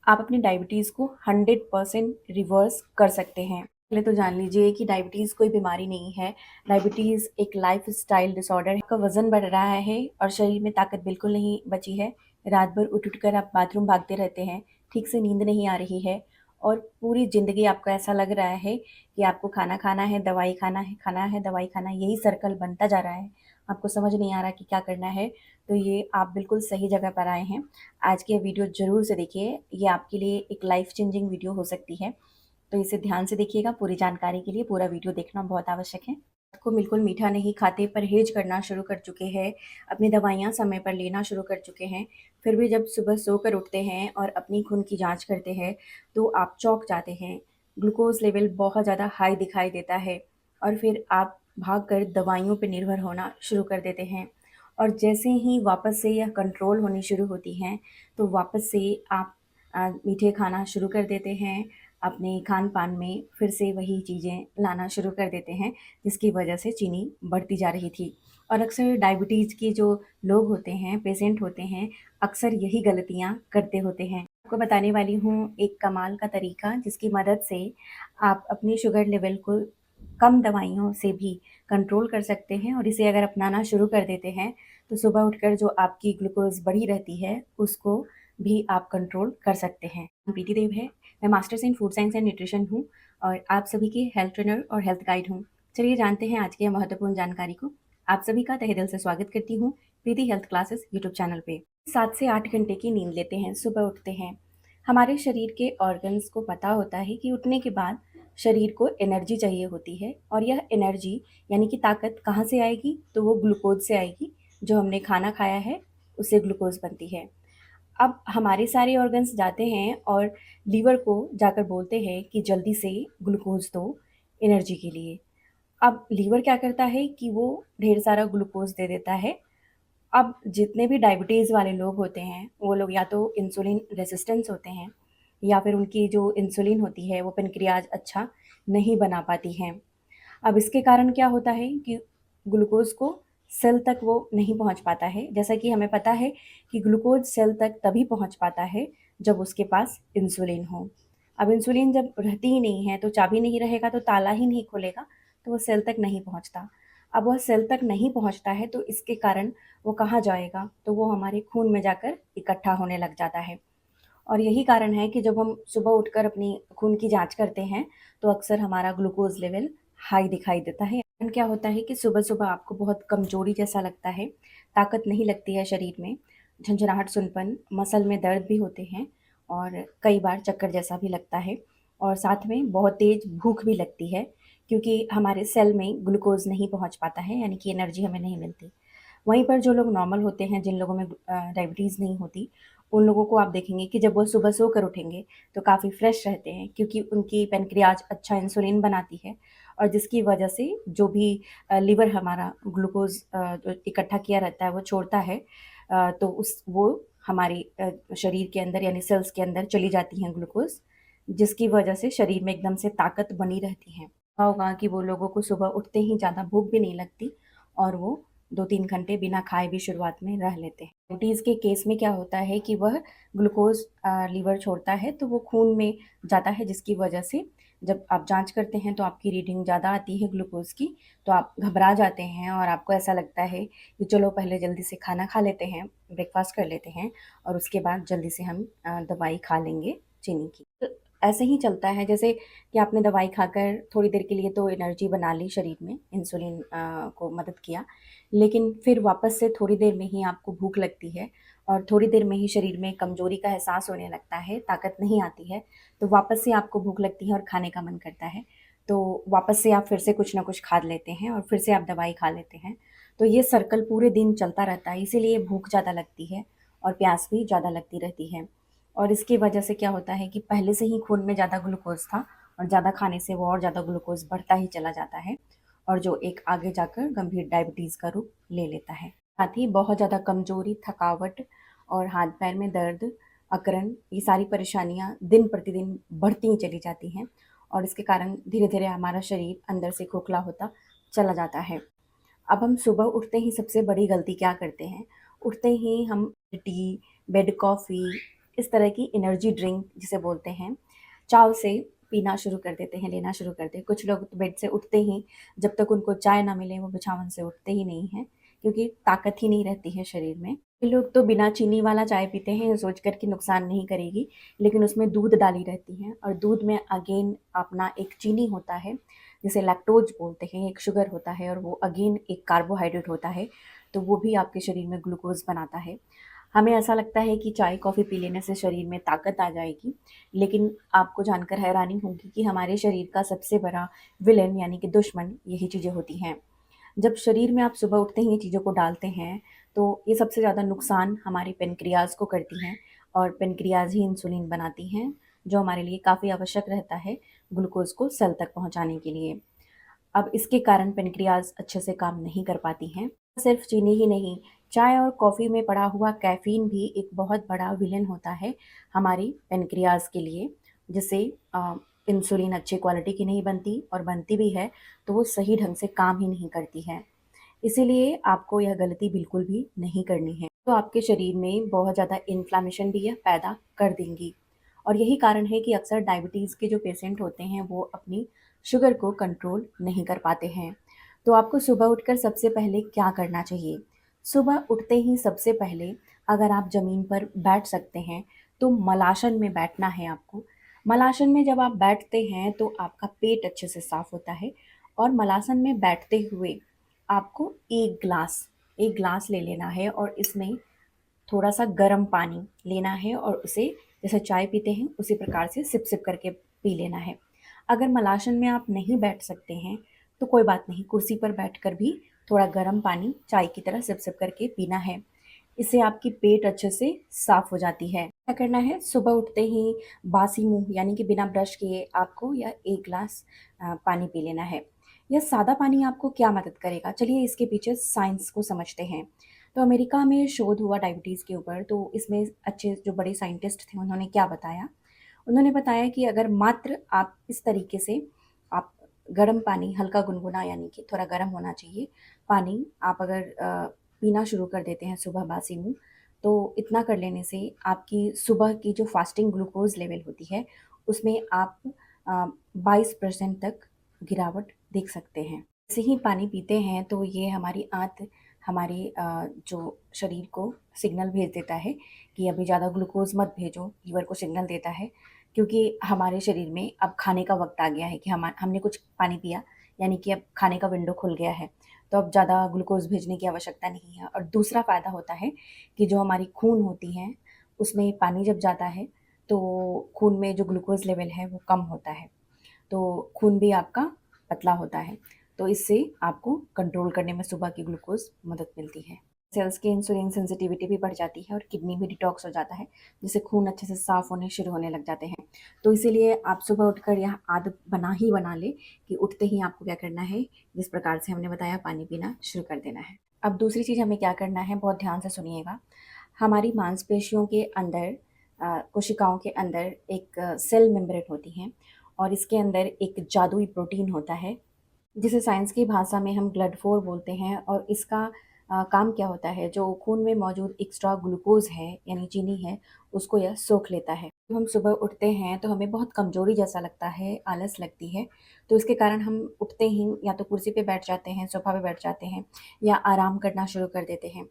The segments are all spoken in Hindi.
आप अपनी डायबिटीज़ को 100% रिवर्स कर सकते हैं। पहले तो जान लीजिए कि डायबिटीज़ कोई बीमारी नहीं है। डायबिटीज़ एक लाइफ़स्टाइल डिसऑर्डर है। आपका वज़न बढ़ रहा है और शरीर में ताकत बिल्कुल नहीं बची है। रात भर उठ-उठ कर आप बाथरूम भागते रहते हैं, ठीक से नींद नहीं आ रही है और पूरी ज़िंदगी आपको ऐसा लग रहा है कि आपको खाना खाना है, दवाई खाना है, दवाई खाना है, यही सर्कल बनता जा रहा है। आपको समझ नहीं आ रहा कि क्या करना है, तो ये आप बिल्कुल सही जगह पर आए हैं। आज की ये वीडियो ज़रूर से देखिए, ये आपके लिए एक लाइफ़ चेंजिंग वीडियो हो सकती है। तो इसे ध्यान से देखिएगा, पूरी जानकारी के लिए पूरा वीडियो देखना बहुत आवश्यक है। रात को बिल्कुल मीठा नहीं खाते, परहेज़ करना शुरू कर चुके हैं, अपनी दवाइयाँ समय पर लेना शुरू कर चुके हैं, फिर भी जब सुबह सोकर उठते हैं और अपनी खून की जाँच करते हैं, तो आप चौंक जाते हैं। ग्लूकोज़ लेवल बहुत ज़्यादा हाई दिखाई देता है और फिर आप भागकर दवाइयों पे निर्भर होना शुरू कर देते हैं। और जैसे ही वापस से यह कंट्रोल होनी शुरू होती हैं, तो वापस से आप मीठे खाना शुरू कर देते हैं, अपने खान-पान में फिर से वही चीज़ें लाना शुरू कर देते हैं, जिसकी वजह से चीनी बढ़ती जा रही थी। और अक्सर डायबिटीज़ के जो लोग होते हैं, पेशेंट होते हैं, अक्सर यही गलतियाँ करते होते हैं। आपको बताने वाली हूँ एक कमाल का तरीका, जिसकी मदद से आप अपनी शुगर लेवल को कम दवाइयों से भी कंट्रोल कर सकते हैं और इसे अगर अपनाना शुरू कर देते हैं, तो सुबह उठकर जो आपकी ग्लूकोज़ बढ़ी रहती है, उसको भी आप कंट्रोल कर सकते हैं। प्रीति देव है, मैं masters in food science and nutrition हूँ और आप सभी की हेल्थ ट्रेनर और हेल्थ गाइड हूँ। चलिए जानते हैं आज की महत्वपूर्ण जानकारी को। आप सभी का तहे दिल से स्वागत करती हूँ प्रीति हेल्थ क्लासेस यूट्यूब चैनल पे। 7 से 8 घंटे की नींद लेते हैं, सुबह उठते हैं। हमारे शरीर के ऑर्गन्स को पता होता है कि उठने के बाद शरीर को एनर्जी चाहिए होती है और यह एनर्जी यानी कि ताकत कहाँ से आएगी, तो वो ग्लूकोज से आएगी। जो हमने खाना खाया है उससे ग्लूकोज बनती है। अब हमारे सारे ऑर्गन्स जाते हैं और लीवर को जाकर बोलते हैं कि जल्दी से ग्लूकोज दो एनर्जी के लिए। अब लीवर क्या करता है कि वो ढेर सारा ग्लूकोज दे देता है। अब जितने भी डायबिटीज़ वाले लोग होते हैं, वो लोग या तो इंसुलिन रेजिस्टेंस होते हैं या फिर उनकी जो इंसुलिन होती है वो पैनक्रियाज अच्छा नहीं बना पाती है। अब इसके कारण क्या होता है कि ग्लूकोज़ को सेल तक वो नहीं पहुंच पाता है। जैसा कि हमें पता है कि ग्लूकोज़ सेल तक तभी पहुंच पाता है जब उसके पास इंसुलिन हो। अब इंसुलिन जब रहती ही नहीं है, तो चाबी नहीं रहेगा तो ताला ही नहीं खुलेगा, तो वो सेल तक नहीं पहुंचता। अब वह सेल तक नहीं पहुंचता है तो इसके कारण वो कहाँ जाएगा, तो वो हमारे खून में जाकर इकट्ठा होने लग जाता है। और यही कारण है कि जब हम सुबह उठकर अपनी खून की जाँच करते हैं, तो अक्सर हमारा ग्लूकोज़ लेवल हाई दिखाई देता है। एंड क्या होता है कि सुबह-सुबह आपको बहुत कमज़ोरी जैसा लगता है, ताकत नहीं लगती है शरीर में, झंझनाहट, सुनपन, मसल में दर्द भी होते हैं और कई बार चक्कर जैसा भी लगता है और साथ में बहुत तेज़ भूख भी लगती है, क्योंकि हमारे सेल में ग्लूकोज़ नहीं पहुँच पाता है, यानी कि एनर्जी हमें नहीं मिलती। वहीं पर जो लोग नॉर्मल होते हैं, जिन लोगों में डायबिटीज़ नहीं होती, उन लोगों को आप देखेंगे कि जब वो सुबह सोकर उठेंगे, तो काफ़ी फ्रेश रहते हैं, क्योंकि उनकी पैनक्रियाज़ अच्छा इंसुलिन बनाती है और जिसकी वजह से जो भी लिवर हमारा ग्लूकोज़ जो इकट्ठा किया रहता है, वो छोड़ता है, तो वो हमारी शरीर के अंदर यानी सेल्स के अंदर चली जाती हैं ग्लूकोज़, जिसकी वजह से शरीर में एकदम से ताकत बनी रहती है। देखा होगा कि वो लोगों को सुबह उठते ही ज़्यादा भूख भी नहीं लगती और वो 2-3 घंटे बिना खाए भी शुरुआत में रह लेते हैं। डायबिटीज़ के केस में क्या होता है कि वह ग्लूकोज़ लीवर छोड़ता है, तो वो खून में जाता है, जिसकी वजह से जब आप जाँच करते हैं तो आपकी रीडिंग ज़्यादा आती है ग्लूकोज़ की, तो आप घबरा जाते हैं और आपको ऐसा लगता है कि चलो पहले जल्दी से खाना खा लेते हैं, ब्रेकफ़ास्ट कर लेते हैं और उसके बाद जल्दी से हम दवाई खा लेंगे चीनी की। तो ऐसे ही चलता है, जैसे कि आपने दवाई खाकर थोड़ी देर के लिए तो एनर्जी बना ली शरीर में, इंसुलिन को मदद किया, लेकिन फिर वापस से थोड़ी देर में ही आपको भूख लगती है और थोड़ी देर में ही शरीर में कमज़ोरी का एहसास होने लगता है, ताकत नहीं आती है, तो वापस से आपको भूख लगती है और खाने का मन करता है। तो वापस से आप फिर से कुछ ना कुछ खा लेते हैं और फिर से आप दवाई खा लेते हैं। तो ये सर्कल पूरे दिन चलता रहता है, इसीलिए भूख ज़्यादा लगती है और प्यास भी ज़्यादा लगती रहती है। और इसकी वजह से क्या होता है कि पहले से ही खून में ज़्यादा ग्लूकोज़ था और ज़्यादा खाने से वो और ज़्यादा ग्लूकोज़ बढ़ता ही चला जाता है और जो एक आगे जाकर गंभीर डायबिटीज़ का रूप ले लेता है। साथ ही बहुत ज़्यादा कमज़ोरी, थकावट और हाथ-पैर में दर्द, अकड़न, ये सारी परेशानियाँ दिन प्रतिदिन बढ़ती ही चली जाती हैं और इसके कारण धीरे-धीरे हमारा शरीर अंदर से खोखला होता चला जाता है। अब हम सुबह उठते ही सबसे बड़ी गलती क्या करते हैं? उठते ही हम टी, बेड कॉफ़ी इस तरह की एनर्जी ड्रिंक जिसे बोलते हैं, चाव से पीना शुरू कर देते हैं, लेना शुरू कर देते हैं। कुछ लोग तो बेड से उठते ही जब तक उनको चाय ना मिले वो बिछावन से उठते ही नहीं हैं, क्योंकि ताकत ही नहीं रहती है शरीर में। ये लोग तो बिना चीनी वाला चाय पीते हैं सोच कर कि नुकसान नहीं करेगी, लेकिन उसमें दूध डाली रहती है और दूध में अगेन अपना एक चीनी होता है जिसे लैक्टोज बोलते हैं, एक शुगर होता है और वो अगेन एक कार्बोहाइड्रेट होता है, तो वो भी आपके शरीर में ग्लूकोज बनाता है। हमें ऐसा लगता है कि चाय कॉफ़ी पी लेने से शरीर में ताकत आ जाएगी, लेकिन आपको जानकर हैरानी होगी कि हमारे शरीर का सबसे बड़ा विलेन यानी कि दुश्मन यही चीज़ें होती हैं। जब शरीर में आप सुबह उठते ही ये चीज़ों को डालते हैं, तो ये सबसे ज़्यादा नुकसान हमारी पेनक्रियाज़ को करती हैं और पेनक्रियाज़ ही इंसुलिन बनाती हैं, जो हमारे लिए काफ़ी आवश्यक रहता है ग्लूकोज़ को सेल तक पहुँचाने के लिए। अब इसके कारण पेनक्रियाज़ अच्छे से काम नहीं कर पाती हैं। सिर्फ चीनी ही नहीं, चाय और कॉफ़ी में पड़ा हुआ कैफ़ीन भी एक बहुत बड़ा विलेन होता है हमारी पेनक्रियाज़ के लिए, जिससे इंसुलिन अच्छी क्वालिटी की नहीं बनती और बनती भी है तो वो सही ढंग से काम ही नहीं करती है। इसीलिए आपको यह गलती बिल्कुल भी नहीं करनी है, तो आपके शरीर में बहुत ज़्यादा इन्फ्लेमेशन भी यह पैदा कर देंगी। और यही कारण है कि अक्सर डायबिटीज़ के जो पेशेंट होते हैं वो अपनी शुगर को कंट्रोल नहीं कर पाते हैं। तो आपको सुबह उठकर सबसे पहले क्या करना चाहिए? सुबह उठते ही सबसे पहले अगर आप ज़मीन पर बैठ सकते हैं तो मलासन में बैठना है आपको। मलासन में जब आप बैठते हैं तो आपका पेट अच्छे से साफ़ होता है और मलासन में बैठते हुए आपको 1 ग्लास ले लेना है और इसमें थोड़ा-सा गर्म पानी लेना है और उसे जैसे चाय पीते हैं उसी प्रकार से सिप-सिप करके पी लेना है। अगर मलासन में आप नहीं बैठ सकते हैं, तो कोई बात नहीं, कुर्सी पर बैठकर भी थोड़ा गर्म पानी चाय की तरह सिप-सिप करके पीना है। इससे आपकी पेट अच्छे से साफ़ हो जाती है। क्या करना है, सुबह उठते ही बासी मुँह यानी कि बिना ब्रश किए आपको यह 1 ग्लास पानी पी लेना है। यह सादा पानी आपको क्या मदद करेगा? चलिए इसके पीछे साइंस को समझते हैं। तो अमेरिका में शोध हुआ डायबिटीज़ के ऊपर, तो इसमें अच्छे जो बड़े साइंटिस्ट थे उन्होंने क्या बताया? उन्होंने बताया कि अगर मात्र आप इस तरीके से आप गर्म पानी हल्का गुनगुना यानी कि थोड़ा गर्म होना चाहिए पानी आप अगर पीना शुरू कर देते हैं सुबह बासी मुँह, तो इतना कर लेने से आपकी सुबह की जो फास्टिंग ग्लूकोज़ लेवल होती है, उसमें आप 22% तक गिरावट देख सकते हैं। जैसे ही पानी पीते हैं तो ये हमारी आंत हमारे जो शरीर को सिग्नल भेज देता है कि अभी ज़्यादा ग्लूकोज़ मत भेजो, लीवर को सिग्नल देता है, क्योंकि हमारे शरीर में अब खाने का वक़्त आ गया है कि हमने कुछ पानी पिया, यानी कि अब खाने का विंडो खुल गया है, तो अब ज़्यादा ग्लूकोज़ भेजने की आवश्यकता नहीं है। और दूसरा फ़ायदा होता है कि जो हमारी खून होती है, उसमें पानी जब जाता है, तो खून में जो ग्लूकोज़ लेवल है वो कम होता है, तो खून भी आपका पतला होता है। तो इससे आपको कंट्रोल करने में सुबह की ग्लूकोज़ मदद मिलती है। सेल्स की इंसुलिन सेंसिटिविटी भी बढ़ जाती है और किडनी भी डिटॉक्स हो जाता है, जिससे खून अच्छे से साफ़ होने शुरू होने लग जाते हैं। तो इसीलिए आप सुबह उठकर यह आदत बना लें कि उठते ही आपको क्या करना है, जिस प्रकार से हमने बताया पानी पीना शुरू कर देना है। अब दूसरी चीज़ हमें क्या करना है, बहुत ध्यान से सुनिएगा। हमारी मांसपेशियों के अंदर कोशिकाओं के अंदर एक सेल मेम्ब्रेन होती हैं और इसके अंदर एक जादुई प्रोटीन होता है जिसे साइंस की भाषा में हम ग्लूटाथेन बोलते हैं और इसका काम क्या होता है, जो खून में मौजूद एक्स्ट्रा ग्लूकोज़ है यानी चीनी है, उसको यह सोख लेता है। जब हम सुबह उठते हैं तो हमें बहुत कमज़ोरी जैसा लगता है, आलस लगती है, तो इसके कारण हम उठते ही या तो कुर्सी पे बैठ जाते हैं, सोफ़ा पे बैठ जाते हैं या आराम करना शुरू कर देते हैं।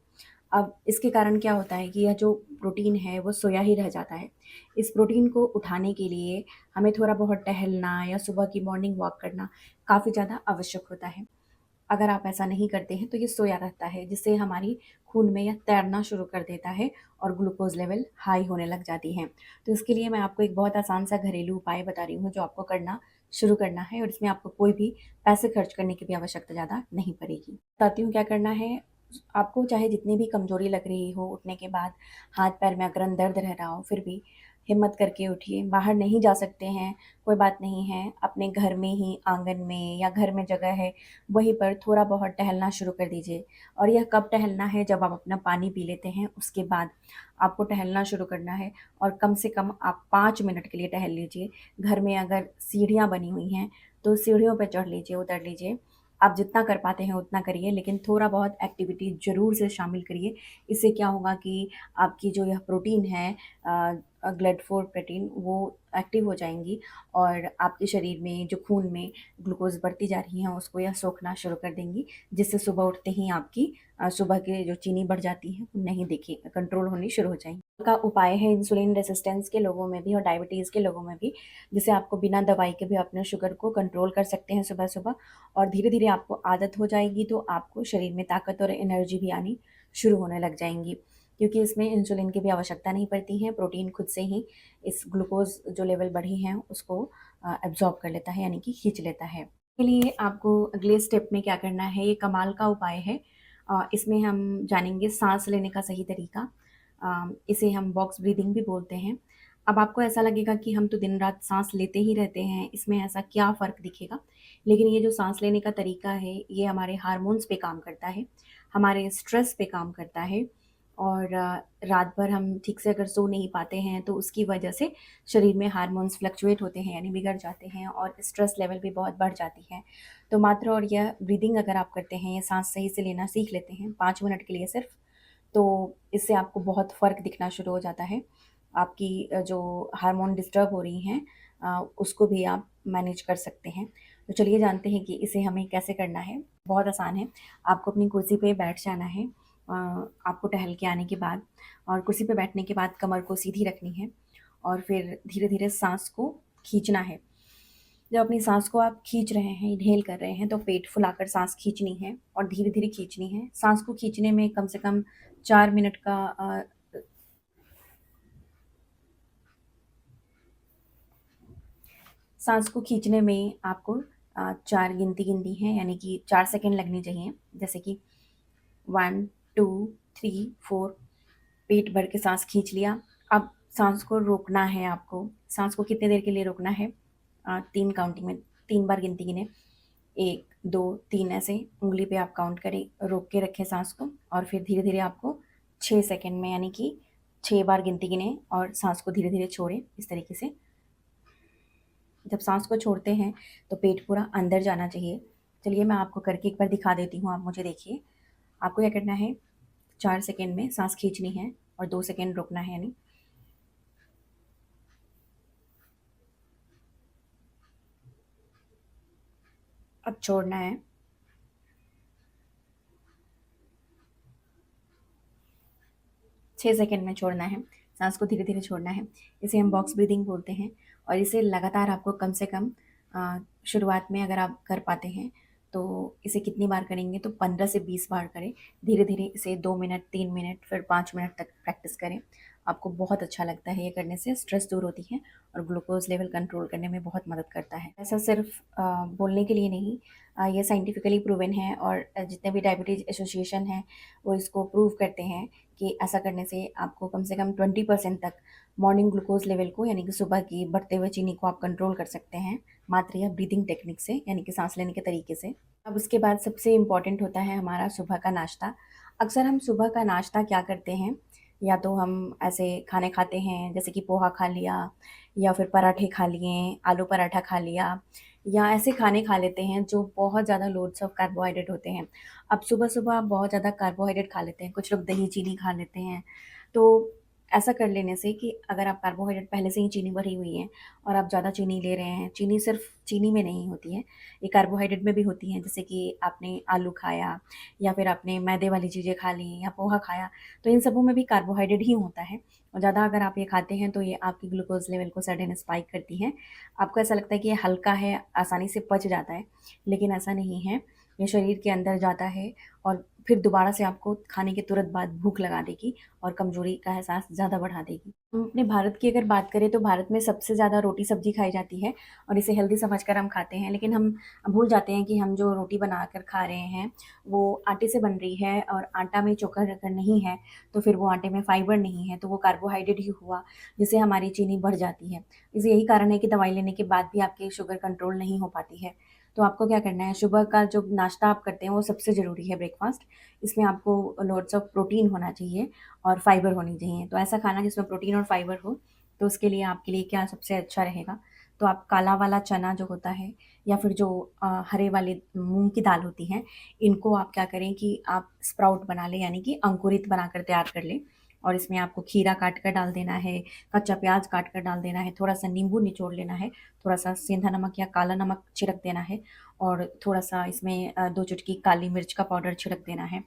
अब इसके कारण क्या होता है कि यह जो प्रोटीन है वो सोया ही रह जाता है। इस प्रोटीन को उठाने के लिए हमें थोड़ा बहुत टहलना या सुबह की मॉर्निंग वॉक करना काफ़ी ज़्यादा आवश्यक होता है। अगर आप ऐसा नहीं करते हैं तो ये सोया रहता है, जिससे हमारी खून में यह तैरना शुरू कर देता है और ग्लूकोज़ लेवल हाई होने लग जाती हैं। तो इसके लिए मैं आपको एक बहुत आसान सा घरेलू उपाय बता रही हूँ जो आपको करना शुरू करना है और इसमें आपको कोई भी पैसे खर्च करने की भी आवश्यकता ज़्यादा नहीं पड़ेगी। बताती हूँ क्या करना है। आपको चाहे जितनी भी कमज़ोरी लग रही हो उठने के बाद, हाथ-पैर में अकरन दर्द रह रहा हो, फिर भी हिम्मत करके उठिए। बाहर नहीं जा सकते हैं, कोई बात नहीं है, अपने घर में ही आँगन में या घर में जगह है, वहीं पर थोड़ा बहुत टहलना शुरू कर दीजिए। और यह कब टहलना है, जब आप अपना पानी पी लेते हैं, उसके बाद आपको टहलना शुरू करना है और कम से कम आप 5 मिनट के लिए टहल लीजिए। घर में अगर सीढ़ियाँ बनी हुई हैं, तो सीढ़ियों पे चढ़ लीजिए, उतर लीजिए। आप जितना कर पाते हैं उतना करिए, लेकिन थोड़ा बहुत एक्टिविटी ज़रूर से शामिल करिए। इससे क्या होगा कि आपकी जो यह प्रोटीन है GLUT4 प्रोटीन वो एक्टिव हो जाएंगी और आपके शरीर में जो खून में ग्लूकोज बढ़ती जा रही है उसको यह सोखना शुरू कर देंगी, जिससे सुबह उठते ही आपकी सुबह की जो चीनी बढ़ जाती है वो नहीं देखी कंट्रोल होनी शुरू हो जाएंगी। का उपाय है इंसुलिन रेसिस्टेंस के लोगों में भी और डायबिटीज़ के लोगों में भी, जिससे आपको बिना दवाई के भी अपने शुगर को कंट्रोल कर सकते हैं सुबह सुबह, और धीरे धीरे आपको आदत हो जाएगी तो आपको शरीर में ताकत और एनर्जी भी आनी शुरू होने लग जाएंगी, क्योंकि इसमें इंसुलिन की भी आवश्यकता नहीं पड़ती है। प्रोटीन खुद से ही इस ग्लूकोज जो लेवल बढ़ी है उसको एब्जॉर्ब कर लेता है, यानी कि खींच लेता है। के लिए आपको अगले स्टेप में क्या करना है, ये कमाल का उपाय है। इसमें हम जानेंगे सांस लेने का सही तरीका। इसे हम बॉक्स ब्रीदिंग भी बोलते हैं। अब आपको ऐसा लगेगा कि हम तो दिन रात सांस लेते ही रहते हैं, इसमें ऐसा क्या फ़र्क दिखेगा, लेकिन ये जो सांस लेने का तरीका है ये हमारे हार्मोन्स पे काम करता है, हमारे स्ट्रेस पे काम करता है, और रात भर हम ठीक से अगर सो नहीं पाते हैं तो उसकी वजह से शरीर में हार्मोन्स फ्लक्चुएट होते हैं, यानी बिगड़ जाते हैं, और स्ट्रेस लेवल भी बहुत बढ़ जाती है। तो मात्र और यह ब्रीदिंग अगर आप करते हैं, ये सांस सही से लेना सीख लेते हैं 5 मिनट के लिए सिर्फ, तो इससे आपको बहुत फ़र्क दिखना शुरू हो जाता है। आपकी जो हार्मोन डिस्टर्ब हो रही हैं उसको भी आप मैनेज कर सकते हैं। तो चलिए जानते हैं कि इसे हमें कैसे करना है। बहुत आसान है। आपको अपनी कुर्सी पे बैठ जाना है, आपको टहल के आने के बाद, और कुर्सी पे बैठने के बाद कमर को सीधी रखनी है और फिर धीरे-धीरे साँस को खींचना है। जब अपनी साँस को आप खींच रहे हैं, इन्हेल कर रहे हैं, तो पेट फुलाकर साँस खींचनी है और धीरे-धीरे खींचनी है। साँस को खींचने में कम से कम 4 मिनट का साँस को खींचने में आपको 4 गिनती गिननी है, यानी कि 4 सेकंड लगने चाहिए। जैसे कि 1, 2, 3, 4, पेट भर के साँस खींच लिया। अब साँस को रोकना है आपको। साँस को कितनी देर के लिए रोकना है? 3 काउंटिंग में 3 बार गिनती गिनें। 1, 2, 3 ऐसे उँगली पे आप काउंट करें, रोक के रखें साँस को, और फिर धीरे-धीरे आपको 6 सेकंड में, यानी कि 6 बार गिनती गिनें और साँस को धीरे-धीरे छोड़ें इस तरीके से। जब साँस को छोड़ते हैं तो पेट पूरा अंदर जाना चाहिए। चलिए मैं आपको करके एक बार दिखा देती हूँ, आप मुझे देखिए। आपको क्या करना है, 4 सेकंड में साँस खींचनी है और 2 सेकंड रुकना है, यानी अब छोड़ना है। 6 सेकंड में छोड़ना है, साँस को धीरे-धीरे छोड़ना है। इसे हम बॉक्स ब्रीथिंग बोलते हैं, और इसे लगातार आपको कम से कम शुरुआत में अगर आप कर पाते हैं, तो इसे कितनी बार करेंगे, तो 15 से 20 बार करें। धीरे-धीरे इसे 2 मिनट, 3 मिनट, फिर 5 मिनट तक प्रैक्टिस करें। आपको बहुत अच्छा लगता है ये करने से, स्ट्रेस दूर होती है और ग्लूकोज़ लेवल कंट्रोल करने में बहुत मदद करता है। ऐसा सिर्फ बोलने के लिए नहीं, ये साइंटिफिकली प्रूवन है, और जितने भी डायबिटीज़ एसोसिएशन हैं, वो इसको प्रूव करते हैं कि ऐसा करने से आपको कम से कम 20% तक मॉर्निंग ग्लूकोज लेवल को, यानी कि सुबह की बढ़ते हुए चीनी को आप कंट्रोल कर सकते हैं, मात्र यह ब्रीदिंग टेक्निक से, यानी कि सांस लेने के तरीके से। अब उसके बाद सबसे इम्पॉर्टेंट होता है हमारा सुबह का नाश्ता। अक्सर हम सुबह का नाश्ता क्या करते हैं, या तो हम ऐसे खाने खाते हैं जैसे कि पोहा खा लिया, या फिर पराठे खा लिए, आलू पराठा खा लिया, या ऐसे खाने खा लेते हैं जो बहुत ज़्यादा लोड्स ऑफ कार्बोहाइड्रेट होते हैं। अब सुबह-सुबह आप बहुत ज़्यादा कार्बोहाइड्रेट खा लेते हैं, कुछ लोग दही चीनी खा लेते हैं। तो ऐसा कर लेने से कि अगर आप कार्बोहाइड्रेट पहले से ही चीनी भरी हुई है और आप ज़्यादा चीनी ले रहे हैं, चीनी सिर्फ़ चीनी में नहीं होती है, ये कार्बोहाइड्रेट में भी होती है। जैसे कि आपने आलू खाया, या फिर आपने मैदे वाली चीज़ें खा ली, या पोहा खाया, तो इन सबों में भी कार्बोहाइड्रेट ही होता है, और ज़्यादा अगर आप ये खाते हैं तो ये आपकी ग्लूकोज़ लेवल को सडन स्पाइक करती है। आपको ऐसा लगता है कि ये हल्का है, आसानी से पच जाता है, लेकिन ऐसा नहीं है। ये शरीर के अंदर जाता है और फिर दोबारा से आपको खाने के तुरंत बाद भूख लगा देगी और कमज़ोरी का एहसास ज़्यादा बढ़ा देगी। हम अपने भारत की अगर बात करें तो भारत में सबसे ज़्यादा रोटी सब्ज़ी खाई जाती है, और इसे हेल्दी समझकर हम खाते हैं, लेकिन हम भूल जाते हैं कि हम जो रोटी बनाकर खा रहे हैं वो आटे से बन रही है, और आटा में चोकर अगर नहीं है तो फिर वो आटे में फाइबर नहीं है, तो वो कार्बोहाइड्रेट ही हुआ, जिससे हमारी चीनी बढ़ जाती है। इसे यही कारण है कि दवाई लेने के बाद भी आपकी शुगर कंट्रोल नहीं हो पाती है। तो आपको क्या करना है, सुबह का जो नाश्ता आप करते हैं वो सबसे ज़रूरी है, ब्रेकफ़ास्ट। इसमें आपको लोड्स ऑफ प्रोटीन होना चाहिए और फाइबर होनी चाहिए। तो ऐसा खाना जिसमें प्रोटीन और फाइबर हो, तो उसके लिए आपके लिए क्या सबसे अच्छा रहेगा, तो आप काला वाला चना जो होता है, या फिर जो हरे वाले मूँग की दाल होती है, इनको आप क्या करें कि आप स्प्राउट बना लें, यानी कि अंकुरित बनाकर तैयार कर लें। और इसमें आपको खीरा काट कर डाल देना है, कच्चा प्याज काट कर डाल देना है, थोड़ा सा नींबू निचोड़ लेना है, थोड़ा सा सेंधा नमक या काला नमक छिड़क देना है और थोड़ा सा इसमें 2 चुटकी काली मिर्च का पाउडर छिड़क देना है।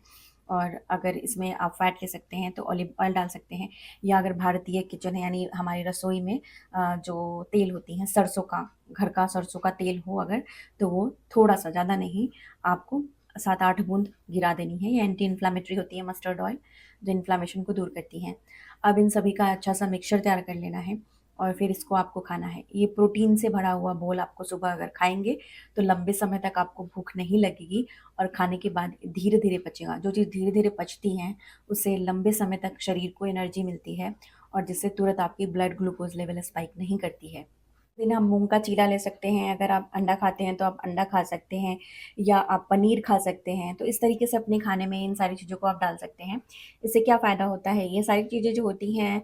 और अगर इसमें आप फैट ले सकते हैं तो ऑलिव ऑयल डाल सकते हैं, या अगर भारतीय किचन है यानी हमारी रसोई में जो तेल होती हैं सरसों का, घर का सरसों का तेल हो अगर, तो वो थोड़ा सा, ज़्यादा नहीं, आपको 7-8 बूंद गिरा देनी है। ये एंटी इन्फ्लेमेटरी होती है मस्टर्ड ऑयल, जो इन्फ्लेमेशन को दूर करती हैं। अब इन सभी का अच्छा सा मिक्सचर तैयार कर लेना है और फिर इसको आपको खाना है। ये प्रोटीन से भरा हुआ बोल आपको सुबह अगर खाएँगे तो लंबे समय तक आपको भूख नहीं लगेगी और खाने के बाद धीरे-धीरे पचेगा। जो चीज़ धीरे-धीरे पचती हैं, उससे लंबे समय तक शरीर को एनर्जी मिलती है और जिससे तुरंत आपकी ब्लड ग्लूकोज़ लेवल स्पाइक नहीं करती है। दिन आप मूँग का चीला ले सकते हैं, अगर आप अंडा खाते हैं तो आप अंडा खा सकते हैं या आप पनीर खा सकते हैं। तो इस तरीके से अपने खाने में इन सारी चीज़ों को आप डाल सकते हैं। इससे क्या फ़ायदा होता है, ये सारी चीज़ें जो होती हैं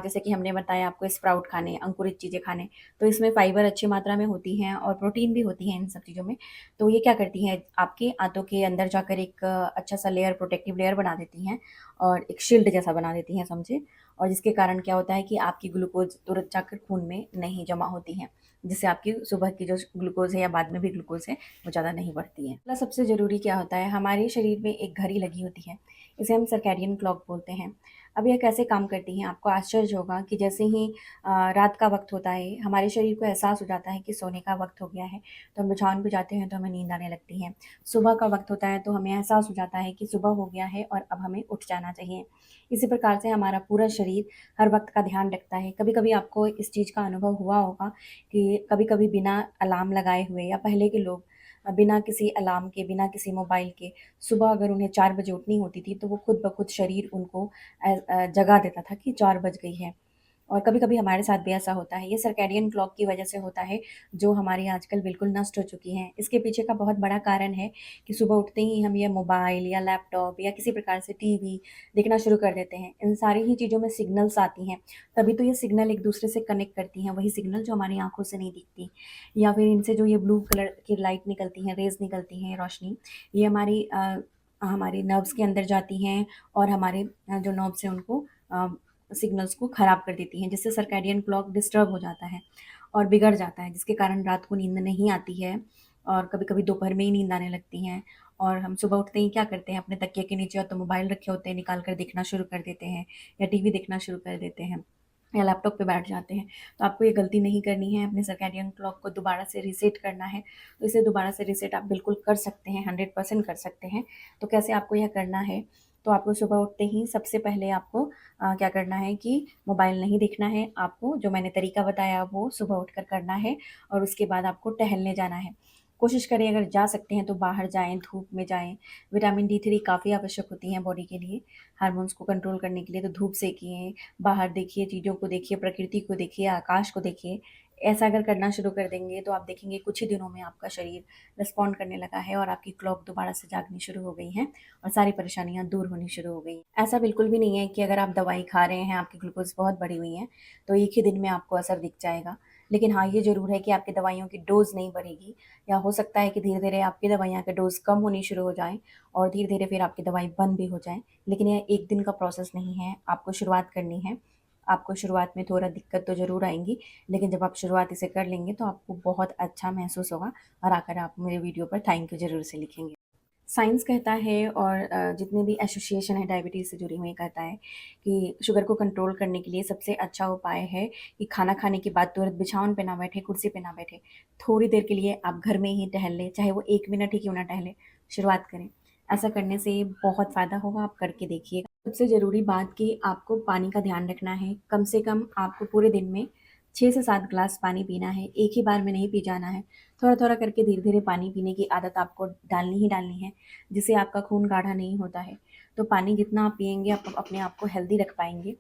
जैसे कि हमने बताया आपको स्प्राउट खाने, अंकुरित चीज़ें खाने, तो इसमें फाइबर अच्छी मात्रा में होती हैं और प्रोटीन भी होती है इन सब चीज़ों में। तो ये क्या करती हैं, आपके आंतों के अंदर जाकर एक अच्छा-सा लेयर, प्रोटेक्टिव लेयर बना देती हैं और एक शील्ड जैसा बना देती हैं समझिए। और जिसके कारण क्या होता है कि आपकी ग्लूकोज़ तुरंत जाकर खून में नहीं जमा होती हैं, जिससे आपकी सुबह की जो ग्लूकोज़ है या बाद में भी ग्लूकोज़ है, वो ज़्यादा नहीं बढ़ती है। अगला सबसे ज़रूरी क्या होता है, हमारे शरीर में एक घड़ी लगी होती है, इसे हम सर्कैडियन क्लॉक बोलते हैं। अब यह कैसे काम करती है, आपको आश्चर्य होगा कि जैसे ही रात का वक़्त होता है, हमारे शरीर को एहसास हो जाता है कि सोने का वक़्त हो गया है, तो हम बिछावन पे जाते हैं तो हमें नींद आने लगती है। सुबह का वक़्त होता है तो हमें एहसास हो जाता है कि सुबह हो गया है और अब हमें उठ जाना चाहिए। इसी प्रकार से हमारा पूरा शरीर हर वक़्त का ध्यान रखता है। कभी-कभी आपको इस चीज़ का अनुभव हुआ होगा कि कभी-कभी बिना अलार्म लगाए हुए या पहले के लोग बिना किसी अलार्म के, बिना किसी मोबाइल के सुबह अगर उन्हें 4 बजे उठनी होती थी, तो वो खुद ब खुद शरीर उनको जगा देता था कि 4 बज गई है। और कभी-कभी हमारे साथ भी ऐसा होता है। ये सर्कैडियन क्लॉक की वजह से होता है, जो हमारी आजकल बिल्कुल नष्ट हो चुकी हैं। इसके पीछे का बहुत बड़ा कारण है कि सुबह उठते ही हम ये मोबाइल या लैपटॉप या किसी प्रकार से टीवी देखना शुरू कर देते हैं। इन सारी ही चीज़ों में सिग्नल्स आती हैं, तभी तो ये सिग्नल एक-दूसरे से कनेक्ट करती हैं, वही सिग्नल जो हमारी आँखों से नहीं दिखती। या फिर इनसे जो ये ब्लू कलर की लाइट निकलती हैं, रेज़ निकलती हैं, रोशनी, ये हमारे नर्व्स के अंदर जाती हैं और हमारे जो नर्व्स हैं उनको सिग्नल्स को ख़राब कर देती हैं, जिससे सर्कैडियन क्लॉक डिस्टर्ब हो जाता है और बिगड़ जाता है, जिसके कारण रात को नींद नहीं आती है और कभी-कभी दोपहर में ही नींद आने लगती हैं। और हम सुबह उठते ही क्या करते हैं, अपने तकिए के नीचे या तो मोबाइल रखे होते हैं, निकाल कर देखना शुरू कर देते हैं या टीवी देखना शुरू कर देते हैं या लैपटॉप पे बैठ जाते हैं। तो आपको ये गलती नहीं करनी है, अपने सर्कैडियन क्लॉक को दोबारा से रीसेट करना है। तो इसे दोबारा से रीसेट आप बिल्कुल कर सकते हैं, 100% कर सकते हैं। तो कैसे आपको यह करना है, तो आपको सुबह उठते ही सबसे पहले आपको क्या करना है कि मोबाइल नहीं देखना है, आपको जो मैंने तरीका बताया वो सुबह उठकर करना है और उसके बाद आपको टहलने जाना है। कोशिश करें अगर जा सकते हैं तो बाहर जाएँ, धूप में जाएँ। विटामिन डी3 काफ़ी आवश्यक होती है बॉडी के लिए, हार्मोन्स को कंट्रोल करने के लिए, तो धूप सेकिए, बाहर देखिए, चीज़ों को देखिए, प्रकृति को देखिए, आकाश को देखिए। ऐसा अगर करना शुरू कर देंगे तो आप देखेंगे कुछ ही दिनों में आपका शरीर रिस्पॉन्ड करने लगा है और आपकी क्लॉक दोबारा से जागनी शुरू हो गई है और सारी परेशानियाँ दूर होनी शुरू हो गई। ऐसा बिल्कुल भी नहीं है कि अगर आप दवाई खा रहे हैं, आपकी ग्लूकोज़ बहुत बढ़ी हुई है, तो एक ही दिन में आपको असर दिख जाएगा। लेकिन हाँ, ये ज़रूर है कि आपकी दवाइयों की डोज़ नहीं बढ़ेगी, या हो सकता है कि धीरे-धीरे आपकी दवाइयाँ के डोज़ कम होनी शुरू हो जाएँ और धीरे-धीरे फिर आपकी दवाई बंद भी हो जाए। लेकिन यह एक दिन का प्रोसेस नहीं है, आपको शुरुआत करनी है। आपको शुरुआत में थोड़ा दिक्कत तो ज़रूर आएँगी, लेकिन जब आप शुरुआत इसे कर लेंगे तो आपको बहुत अच्छा महसूस होगा और आकर आप मेरे वीडियो पर थैंक यू ज़रूर से लिखेंगे। साइंस कहता है और जितने भी एसोसिएशन है डायबिटीज़ से जुड़ी हुई कहता है कि शुगर को कंट्रोल करने के लिए सबसे अच्छा उपाय है कि खाना खाने के बाद तुरंत बिछावन पे ना बैठे, कुर्सी पे ना बैठे। थोड़ी देर के लिए आप घर में ही टहल लें, चाहे वो 1 मिनट ही क्यों ना टहलें, शुरुआत करें। ऐसा करने से बहुत फ़ायदा होगा, आप करके देखिएगा। सबसे ज़रूरी बात कि आपको पानी का ध्यान रखना है, कम से कम आपको पूरे दिन में 6 से 7 ग्लास पानी पीना है, एक ही बार में नहीं पी जाना है। थोड़ा-थोड़ा करके धीरे-धीरे पानी पीने की आदत आपको डालनी ही डालनी है, जिससे आपका खून गाढ़ा नहीं होता है। तो पानी जितना आप पिएँगे, आप अपने आप को हेल्दी रख पाएँगे।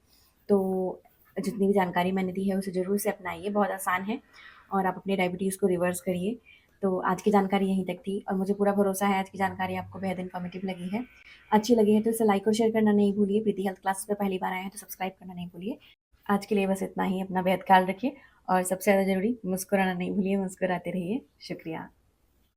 तो जितनी भी जानकारी मैंने दी है, उसे ज़रूर से अपनाइए, बहुत आसान है और आप अपनी डायबिटीज़ को रिवर्स करिए। तो आज की जानकारी यहीं तक थी और मुझे पूरा भरोसा है आज की जानकारी आपको बेहद इन्फॉर्मेटिव लगी है। अच्छी लगी है तो इसे लाइक और शेयर करना नहीं भूलिए। प्रीति हेल्थ क्लासेस पे पहली बार आए हैं तो सब्सक्राइब करना नहीं भूलिए। आज के लिए बस इतना ही, अपना बेहद ख्याल रखिए और सबसे ज़्यादा ज़रूरी मुस्कुराना नहीं भूलिए, मुस्कुराते रहिए। शुक्रिया।